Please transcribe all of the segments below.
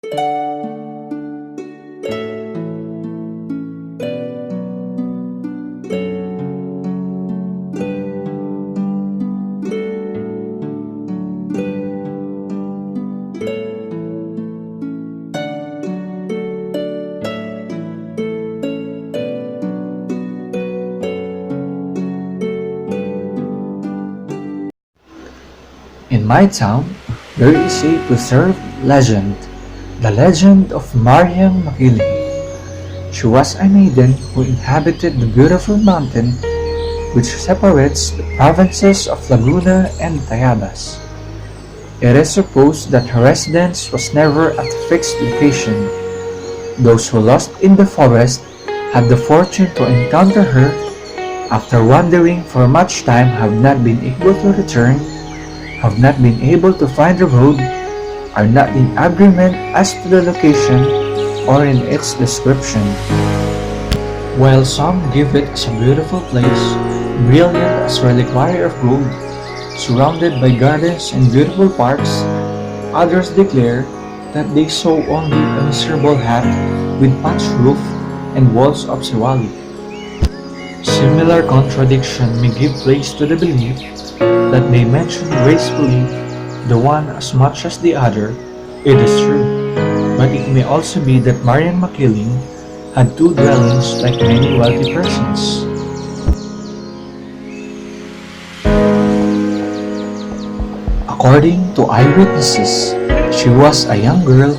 In my town, there is a preserved legend, the legend of Mariang Makiling. She was a maiden who inhabited the beautiful mountain which separates the provinces of Laguna and Tayabas. It is supposed that her residence was never at a fixed location. Those who lost in the forest had the fortune to encounter her after wandering for much time have not been able to return, have not been able to find the road, are not in agreement as to the location or in its description. While some give it as a beautiful place, brilliant as reliquary of gold, surrounded by gardens and beautiful parks, others declare that they saw only a miserable hut with patched roof and walls of Siwali. Similar contradiction may give place to the belief that they mention gracefully the one as much as the other. It is true, but it may also be that Mariang Makiling had two dwellings like many wealthy persons. According to eyewitnesses, she was a young girl,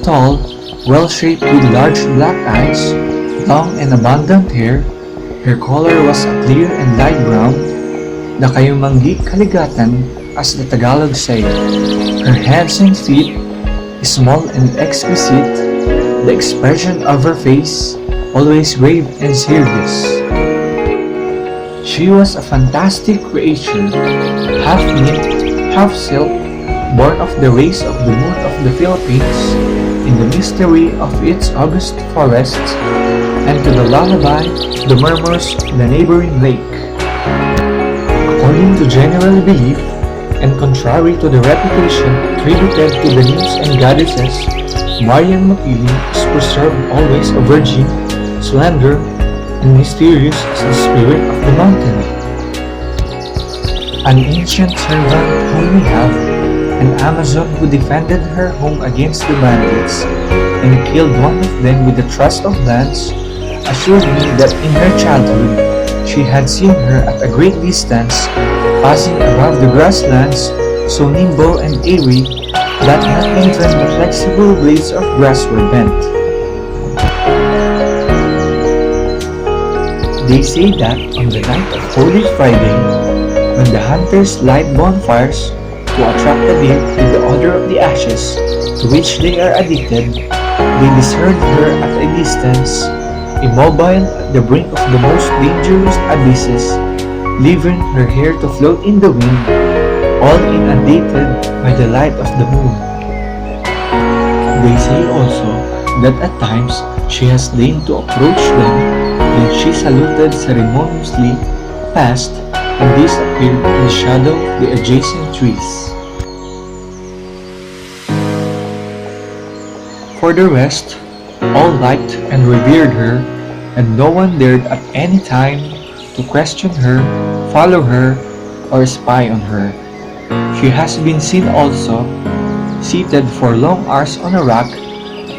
tall, well-shaped with large black eyes, long and abundant hair. Her color was a clear and light brown, na kayumanggi kaligatan as the Tagalog say. Her hands and feet, small and exquisite, the expression of her face, always grave and serious. She was a fantastic creature, half nymph, half silk, born of the rays of the moon of the Philippines, in the mystery of its august forests, and to the lullaby, the murmurs of the neighboring lake. According to general belief, and contrary to the reputation attributed to the nymphs and goddesses, Mariang Makiling is preserved always a virgin, slender, and mysterious as the spirit of the mountain. An ancient servant whom we have, an Amazon who defended her home against the bandits and killed one of them with the thrust of lance, assured me that in her childhood she had seen her at a great distance, passing above the grasslands, so nimble and airy that not even the flexible blades of grass were bent. They say that on the night of Holy Friday, when the hunters light bonfires to attract the deer with the odor of the ashes to which they are addicted, they discern her at a distance, immobile at the brink of the most dangerous abysses, leaving her hair to float in the wind, all inundated by the light of the moon. They say also that at times she has deigned to approach them, and she saluted ceremoniously, passed, and disappeared in the shadow of the adjacent trees. For the rest, all liked and revered her, and no one dared at any time to question her, follow her, or spy on her. She has been seen also, seated for long hours on a rock,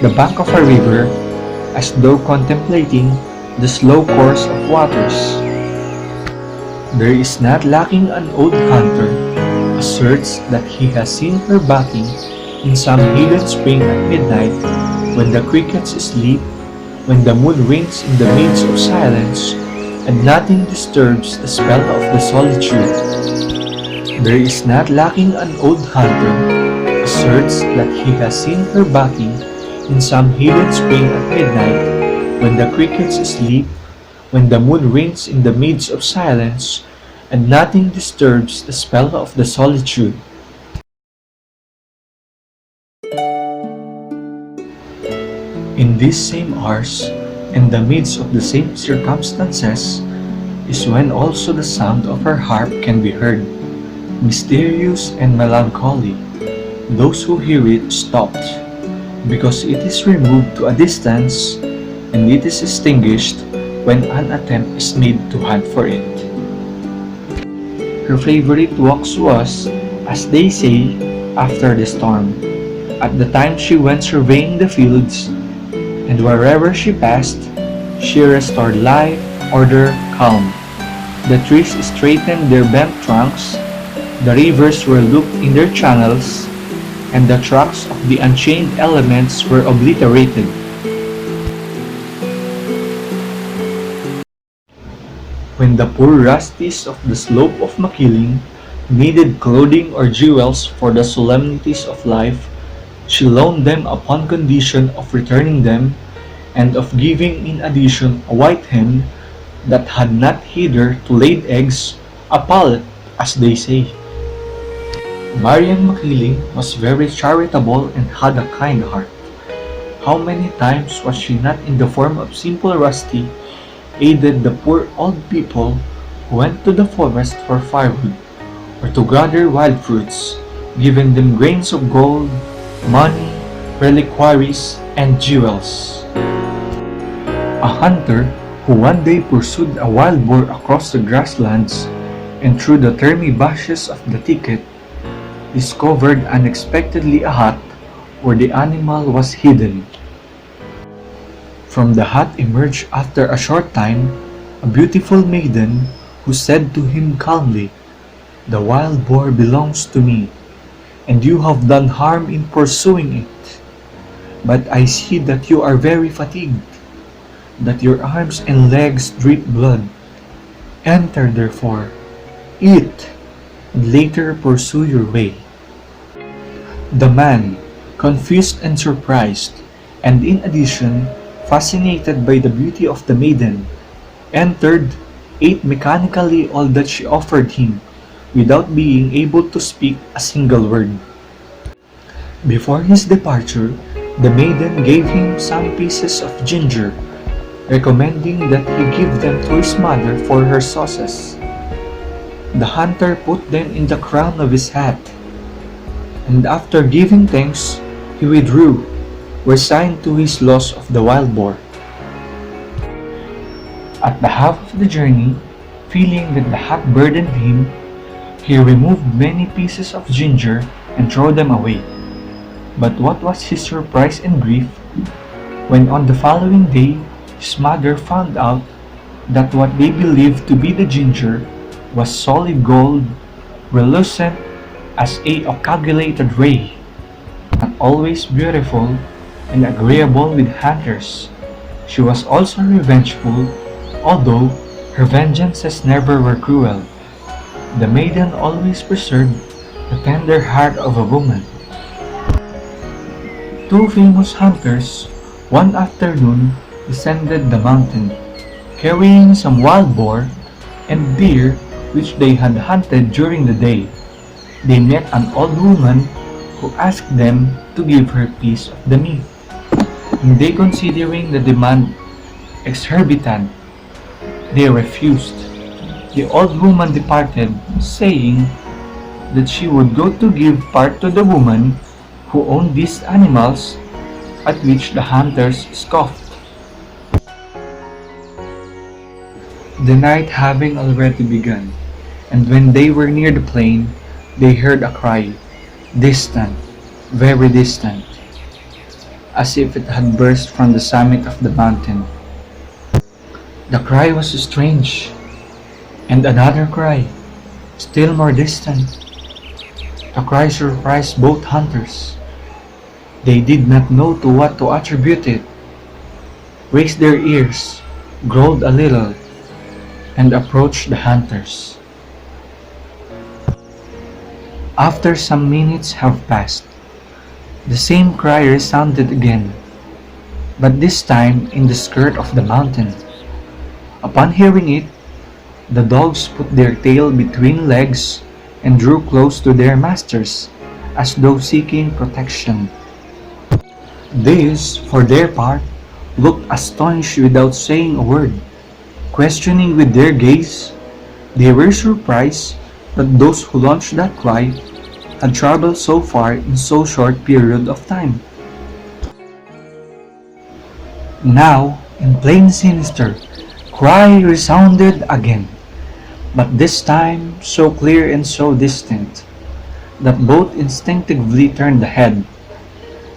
the bank of a river, as though contemplating the slow course of waters. There is not lacking an old hunter asserts that he has seen her bathing in some hidden spring at midnight, when the crickets sleep, when the moon reigns in the midst of silence, and nothing disturbs the spell of the solitude. There is not lacking an old hunter asserts that he has seen her bathing in some hidden spring at midnight, when the crickets sleep, when the moon reigns in the midst of silence, and nothing disturbs the spell of the solitude. In these same hours, in the midst of the same circumstances, is when also the sound of her harp can be heard, mysterious and melancholy. Those who hear it stopped. because it is removed to a distance and it is extinguished when an attempt is made to hunt for it. Her favorite walks was, as they say, after the storm. At the time she went surveying the fields, and wherever she passed, she restored life, order, calm. The trees straightened their bent trunks, the rivers were looped in their channels, and the tracks of the unchained elements were obliterated. When the poor rusties of the slope of Makiling needed clothing or jewels for the solemnities of life, she loaned them upon condition of returning them, and of giving in addition a white hen that had not hitherto laid eggs, a pullet, as they say. Mariang Makiling was very charitable and had a kind heart. How many times was she not in the form of simple Rusty, aided the poor old people who went to the forest for firewood, or to gather wild fruits, giving them grains of gold, money, reliquaries, and jewels. A hunter who one day pursued a wild boar across the grasslands and through the thermy bushes of the thicket, discovered unexpectedly a hut where the animal was hidden. From the hut emerged after a short time a beautiful maiden who said to him calmly, "The wild boar belongs to me, and you have done harm in pursuing it. But I see that you are very fatigued, that your arms and legs drip blood. Enter therefore, eat, and later pursue your way." The man, confused and surprised, and in addition fascinated by the beauty of the maiden, entered, ate mechanically all that she offered him, without being able to speak a single word. Before his departure, the maiden gave him some pieces of ginger, recommending that he give them to his mother for her sauces. The hunter put them in the crown of his hat, and after giving thanks, he withdrew, resigned to his loss of the wild boar. At the half of the journey, feeling that the hut burdened him, he removed many pieces of ginger and threw them away. But what was his surprise and grief when on the following day his mother found out that what they believed to be the ginger was solid gold, relucent as a coagulated ray, not always beautiful and agreeable with hunters. She was also revengeful, although her vengeances never were cruel. The maiden always preserved the tender heart of a woman. Two famous hunters one afternoon descended the mountain, carrying some wild boar and deer which they had hunted during the day. They met an old woman who asked them to give her a piece of the meat, and they, considering the demand exorbitant, they refused. The old woman departed, saying that she would go to give part to the woman who owned these animals, at which the hunters scoffed. The night having already begun, and when they were near the plain, they heard a cry, distant, very distant, as if it had burst from the summit of the mountain. The cry was strange, and another cry, still more distant. The cry surprised both hunters. They did not know to what to attribute it, raised their ears, growled a little, and approached the hunters. After some minutes have passed, the same cry resounded again, but this time in the skirt of the mountain. Upon hearing it, the dogs put their tail between legs and drew close to their masters, as though seeking protection. These, for their part, looked astonished without saying a word. Questioning with their gaze, they were surprised that those who launched that cry had traveled so far in so short period of time. Now, in plain sinister, cry resounded again, but this time so clear and so distinct that both instinctively turned the head.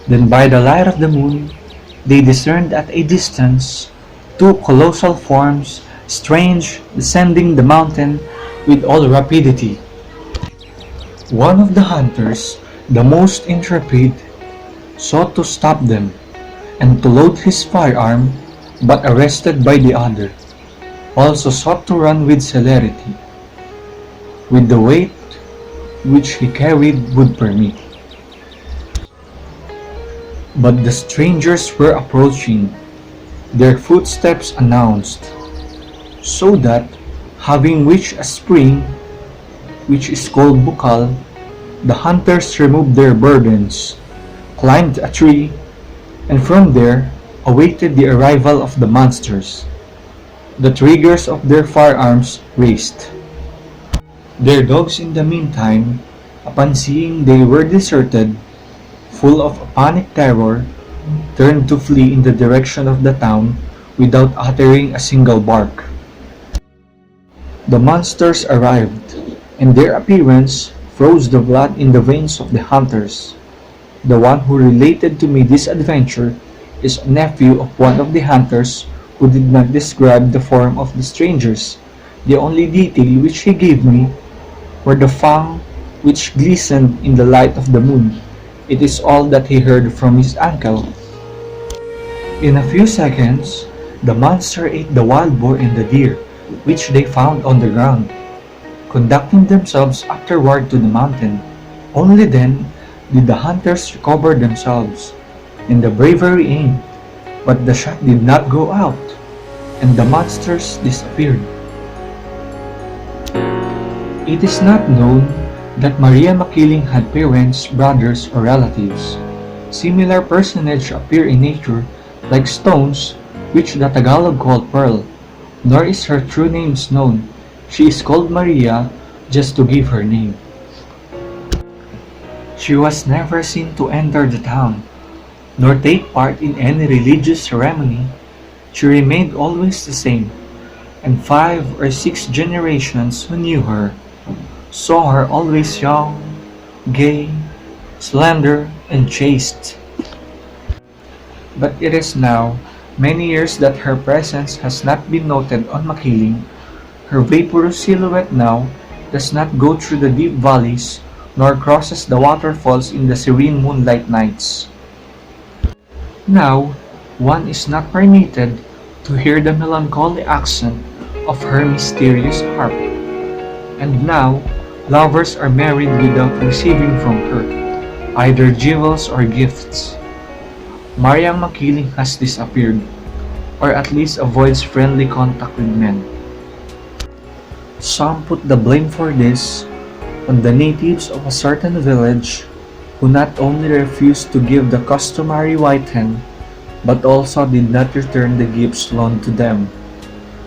Then by the light of the moon they discerned at a distance two colossal forms, strange, descending the mountain with all rapidity. One of the hunters, the most intrepid, sought to stop them and to load his firearm, but arrested by the other, also sought to run with celerity, with the weight which he carried would permit. But the strangers were approaching, their footsteps announced, so that, having reached a spring, which is called Bukal, the hunters removed their burdens, climbed a tree, and from there awaited the arrival of the monsters. The triggers of their firearms raised. Their dogs in the meantime, upon seeing they were deserted, full of panic terror, turned to flee in the direction of the town without uttering a single bark. The monsters arrived, and their appearance froze the blood in the veins of the hunters. The one who related to me this adventure is a nephew of one of the hunters who did not describe the form of the strangers. The only detail which he gave me were the fangs which glistened in the light of the moon. It is all that he heard from his uncle. In a few seconds, the monster ate the wild boar and the deer, which they found on the ground, conducting themselves afterward to the mountain. Only then did the hunters recover themselves, and the bravery aimed, but the shot did not go out, and the monsters disappeared. It is not known that Mariang Makiling had parents, brothers, or relatives. Similar personages appear in nature like stones, which the Tagalog call pearl, nor is her true name known. She is called Maria just to give her name. She was never seen to enter the town, nor take part in any religious ceremony. She remained always the same, and 5 or 6 generations who knew her saw her always young, gay, slender, and chaste. But it is now many years that her presence has not been noted on Makiling. Her vaporous silhouette now does not go through the deep valleys, nor crosses the waterfalls in the serene moonlight nights. Now, one is not permitted to hear the melancholy accent of her mysterious harp. And now, lovers are married without receiving from her either jewels or gifts. Mariang Makiling has disappeared, or at least avoids friendly contact with men. Some put the blame for this on the natives of a certain village who not only refused to give the customary white hen, but also did not return the gifts loaned to them.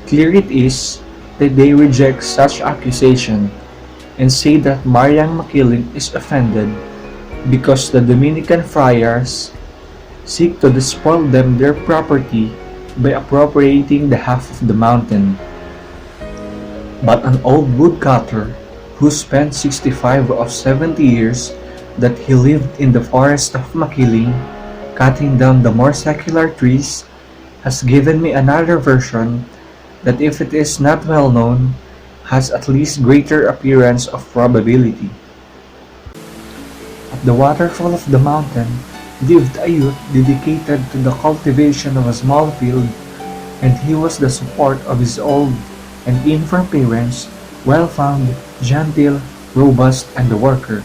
Clear it is that they reject such accusation and say that Mariang Makiling is offended because the Dominican friars seek to despoil them their property by appropriating the half of the mountain. But an old woodcutter who spent 65 of 70 years that he lived in the forest of Makiling, cutting down the more secular trees, has given me another version that, if it is not well known, has at least greater appearance of probability. At the waterfall of the mountain lived a youth dedicated to the cultivation of a small field, and he was the support of his old and infirm parents, well-found, gentle, robust, and a worker.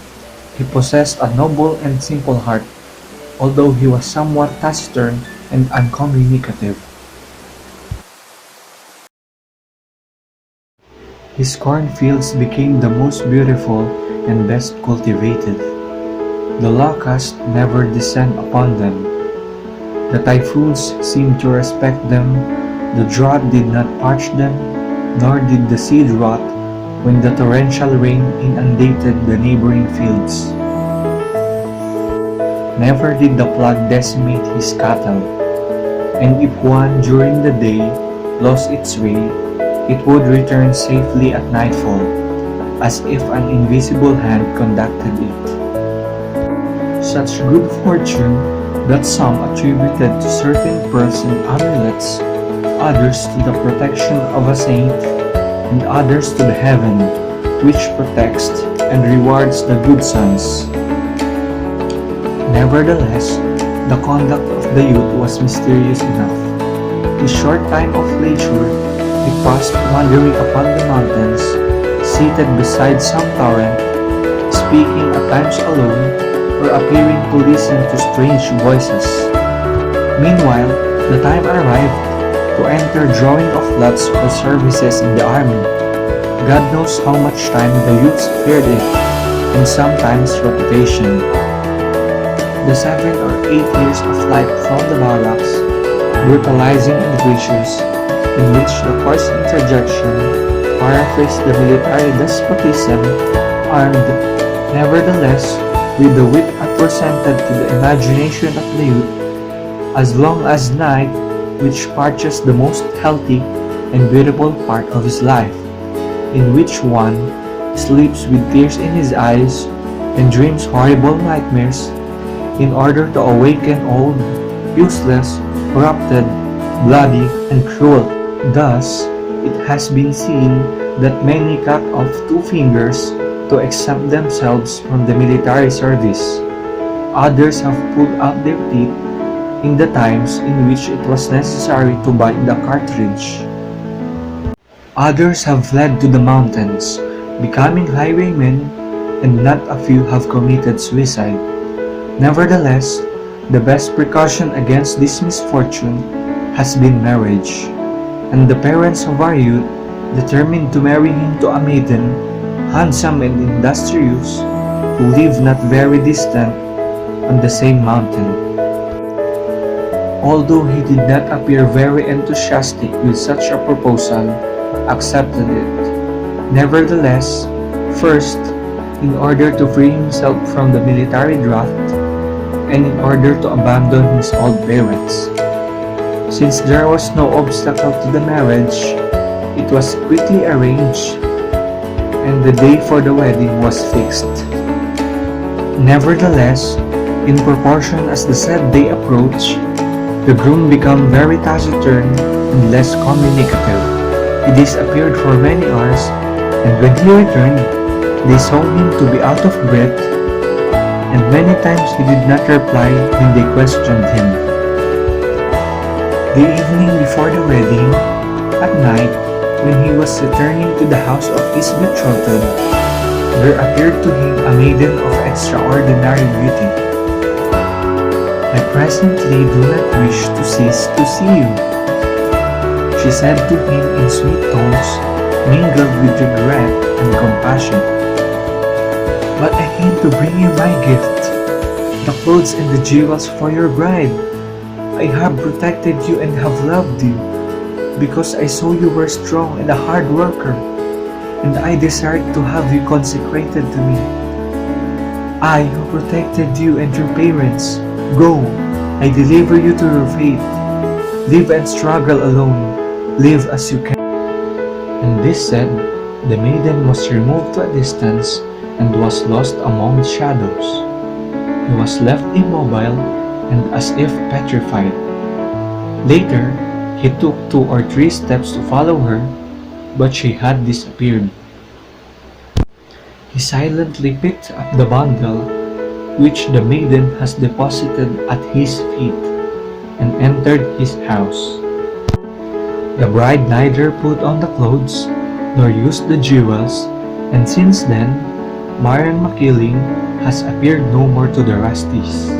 He possessed a noble and simple heart, although he was somewhat taciturn and uncommunicative. His cornfields became the most beautiful and best cultivated. The locusts never descend upon them. The typhoons seemed to respect them. The drought did not parch them, nor did the seed rot when the torrential rain inundated the neighboring fields. Never did the plague decimate his cattle. and if one during the day lost its way, it would return safely at nightfall, as if an invisible hand conducted it. Such good fortune that some attributed to certain pearls and amulets, others to the protection of a saint, and others to the heaven, which protects and rewards the good sons. Nevertheless, the conduct of the youth was mysterious enough. His short time of leisure he passed wandering upon the mountains, seated beside some torrent, speaking at times alone, or appearing to listen to strange voices. Meanwhile, the time arrived to enter drawing of lots for services in the army. God knows how much time the youths feared it, and sometimes reputation. The 7 or 8 years of life from the barracks, brutalizing and vicious, in which the coarse interjection paraphrased the military despotism, armed, nevertheless, with the wit appresented to the imagination of the youth, as long as night, which parches the most healthy and beautiful part of his life, in which one sleeps with tears in his eyes and dreams horrible nightmares, in order to awaken old, useless, corrupted, bloody, and cruel. Thus, it has been seen that many cut off 2 fingers to exempt themselves from the military service. Others have pulled out their teeth in the times in which it was necessary to buy the cartridge. Others have fled to the mountains, becoming highwaymen, and not a few have committed suicide. Nevertheless, the best precaution against this misfortune has been marriage, and the parents of our youth determined to marry him to a maiden, handsome and industrious, who lived not very distant on the same mountain. Although he did not appear very enthusiastic with such a proposal, accepted it. Nevertheless, first, in order to free himself from the military draft, and in order to abandon his old parents. Since there was no obstacle to the marriage, it was quickly arranged, and the day for the wedding was fixed. Nevertheless, in proportion as the said day approached, the groom became very taciturn and less communicative. He disappeared for many hours, and when he returned, they saw him to be out of breath, and many times he did not reply when they questioned him. The evening before the wedding, at night, when he was returning to the house of his betrothed, there appeared to him a maiden of extraordinary beauty. "I presently do not wish to cease to see you," she said to him in sweet tones, mingled with regret and compassion. "But I came to bring you my gift, the clothes and the jewels for your bride. I have protected you and have loved you, because I saw you were strong and a hard worker, and I desired to have you consecrated to me. I who protected you and your parents, go, I deliver you to your fate. Live and struggle alone, live as you can." And this said, the maiden was removed to a distance and was lost among the shadows. He was left immobile and as if petrified. Later, he took 2 or 3 steps to follow her, but she had disappeared. He silently picked up the bundle which the maiden has deposited at his feet and entered his house. The bride neither put on the clothes nor used the jewels, and since then, Mariang Makiling has appeared no more to the Rusties.